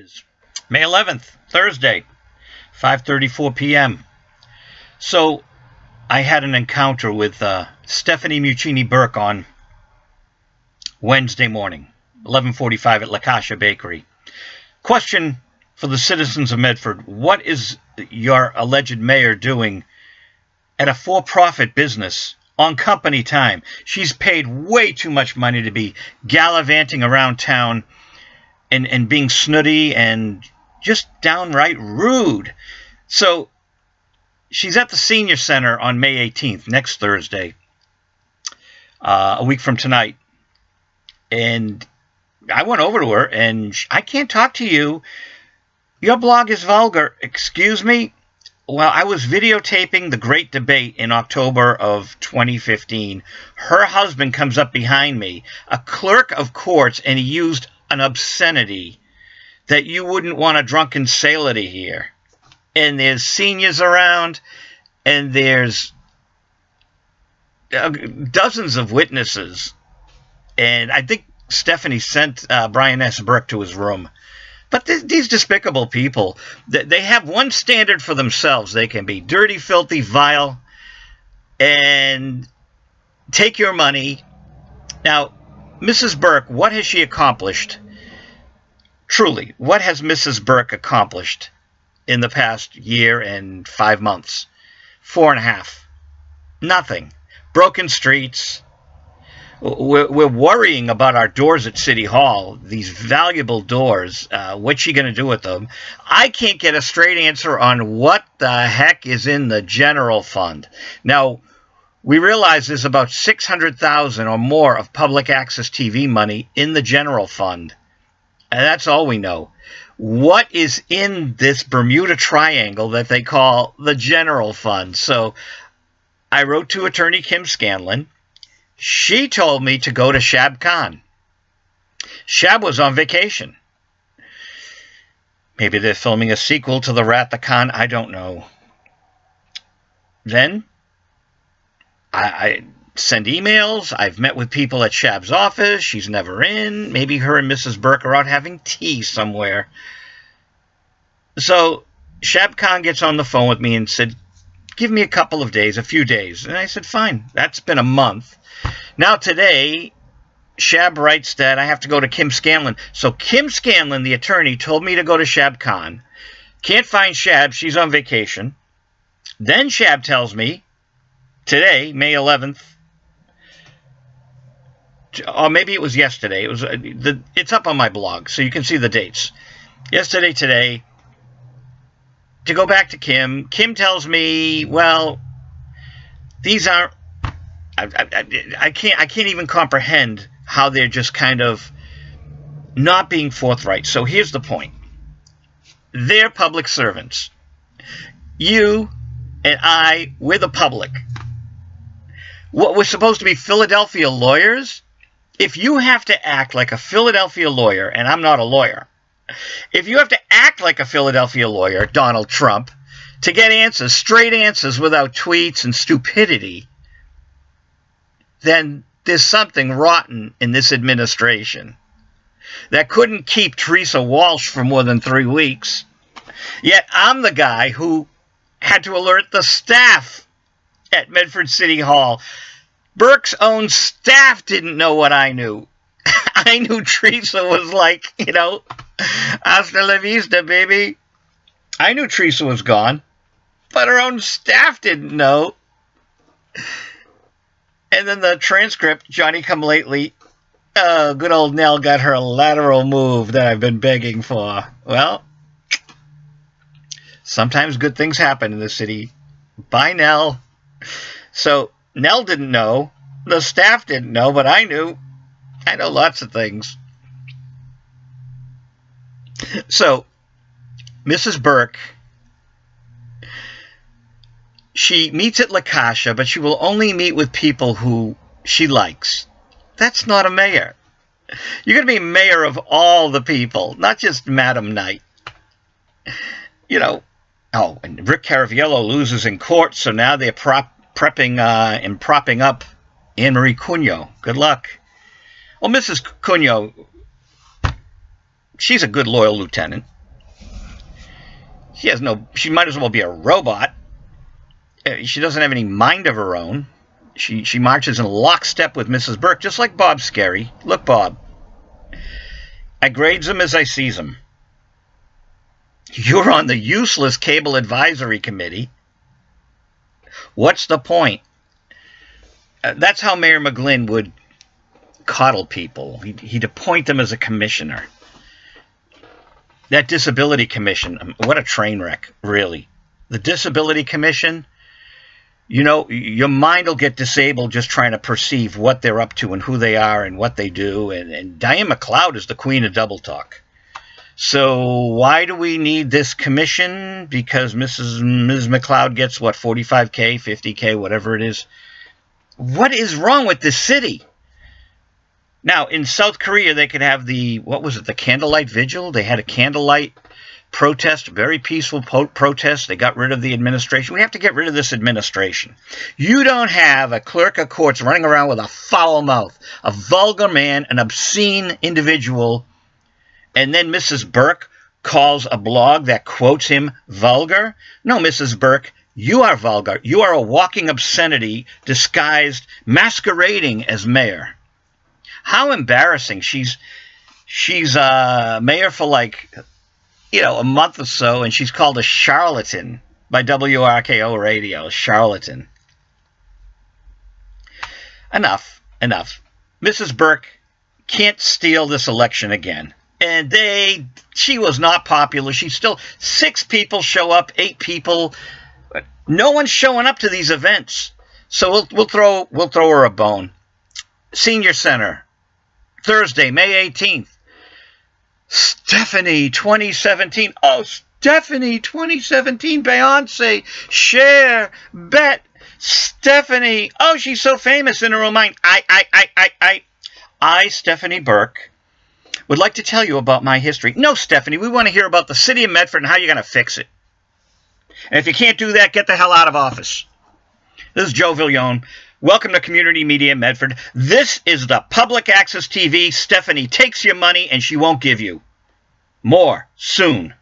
is May 11th, Thursday, 5:34 p.m. So I had an encounter with Stephanie Muccini-Burke on Wednesday morning, 11:45 at LaCascia Bakery. Question for the citizens of Medford: what is your alleged mayor doing at a for-profit business on company time? She's paid way too much money to be gallivanting around town and being snooty and just downright rude. So she's at the Senior Center on May 18th, next Thursday, a week from tonight. And I went over to her, and I can't talk to you. Your blog is vulgar. Excuse me? Well, I was videotaping the great debate in October of 2015. Her husband comes up behind me, a clerk of courts, and he used an obscenity that you wouldn't want a drunken sailor to hear. And there's seniors around, and there's dozens of witnesses. And I think Stephanie sent Brian S. Burke to his room. But these despicable people, they have one standard for themselves. They can be dirty, filthy, vile, and take your money. Now, Mrs. Burke, what has she accomplished? Truly, what has Mrs. Burke accomplished in the past year and 5 months? 4.5. Nothing. Broken streets. We're worrying about our doors at City Hall, these valuable doors. What's she going to do with them? I can't get a straight answer on what the heck is in the general fund. Now, we realize there's about $600,000 or more of public access TV money in the general fund. And that's all we know. What is in this Bermuda Triangle that they call the general fund? So I wrote to Attorney Kim Scanlon. She told me to go to Shab Khan. Shab was on vacation. Maybe they're filming a sequel to The Rat the Khan. I don't know. Then I send emails. I've met with people at Shab's office. She's never in. Maybe her and Mrs. Burke are out having tea somewhere. So Shab Khan gets on the phone with me and said, give me a couple of days, a few days. And I said, fine. That's been a month. Now today, Shab writes that I have to go to Kim Scanlon. So Kim Scanlon, the attorney, told me to go to Shab Khan. Can't find Shab. She's on vacation. Then Shab tells me today, May 11th, or maybe it was yesterday. It was. It's up on my blog, so you can see the dates. Yesterday, today, to go back to Kim. Kim tells me, well, these aren't. I can't even comprehend how they're just kind of not being forthright. So here's the point. They're public servants. You and I, we're the public. What we're supposed to be Philadelphia lawyers? If you have to act like a Philadelphia lawyer, and I'm not a lawyer, if you have to act like a Philadelphia lawyer, Donald Trump, to get answers, straight answers without tweets and stupidity, then there's something rotten in this administration that couldn't keep Teresa Walsh for more than 3 weeks. Yet I'm the guy who had to alert the staff at Medford City Hall. Burke's own staff didn't know what I knew. I knew Teresa was like, hasta la vista, baby. I knew Teresa was gone, but her own staff didn't know. And then the transcript, Johnny Come Lately, good old Nell got her lateral move that I've been begging for. Well, sometimes good things happen in the city. Bye, Nell. So Nell didn't know. The staff didn't know, but I knew. I know lots of things. So Mrs. Burke, she meets at LaCascia, but she will only meet with people who she likes. That's not a mayor. You're going to be mayor of all the people, not just Madam Knight. Oh, and Rick Caraviello loses in court, so now they're propping up Anne Marie Cunho. Good luck. Well, Mrs. Cunho, she's a good, loyal lieutenant. She might as well be a robot. She doesn't have any mind of her own. She marches in lockstep with Mrs. Burke, just like Bob Skerry. Look, Bob, I grades them as I sees them. You're on the useless Cable Advisory Committee. What's the point? That's how Mayor McGlynn would coddle people. He'd appoint them as a commissioner. That Disability Commission, what a train wreck, really. The Disability Commission, you know, your mind will get disabled just trying to perceive what they're up to and who they are and what they do. And Diane McLeod is the queen of double talk. So why do we need this commission? Because Ms. McLeod gets, what, 45K, 50K, whatever it is. What is wrong with this city? Now, in South Korea, they could have the candlelight vigil? They had a candlelight protest, very peaceful protest. They got rid of the administration. We have to get rid of this administration. You don't have a clerk of courts running around with a foul mouth, a vulgar man, an obscene individual, and then Mrs. Burke calls a blog that quotes him vulgar? No, Mrs. Burke, you are vulgar. You are a walking obscenity disguised, masquerading as mayor. How embarrassing. She's mayor for a month or so, and she's called a charlatan by WRKO radio. Charlatan. Enough. Mrs. Burke can't steal this election again. And she was not popular. She's still 6 people show up, 8 people. No one's showing up to these events. So we'll throw her a bone. Senior Center, Thursday, May 18th. Stephanie 2017. Oh, Stephanie 2017. Beyonce, Cher, Bet, Stephanie. Oh, she's so famous in her own mind. I, Stephanie Burke, would like to tell you about my history. No, Stephanie, we want to hear about the city of Medford and how you're going to fix it. And if you can't do that, get the hell out of office. This is Joe Villone. Welcome to Community Media Medford. This is the public access TV. Stephanie takes your money and she won't give you. More soon.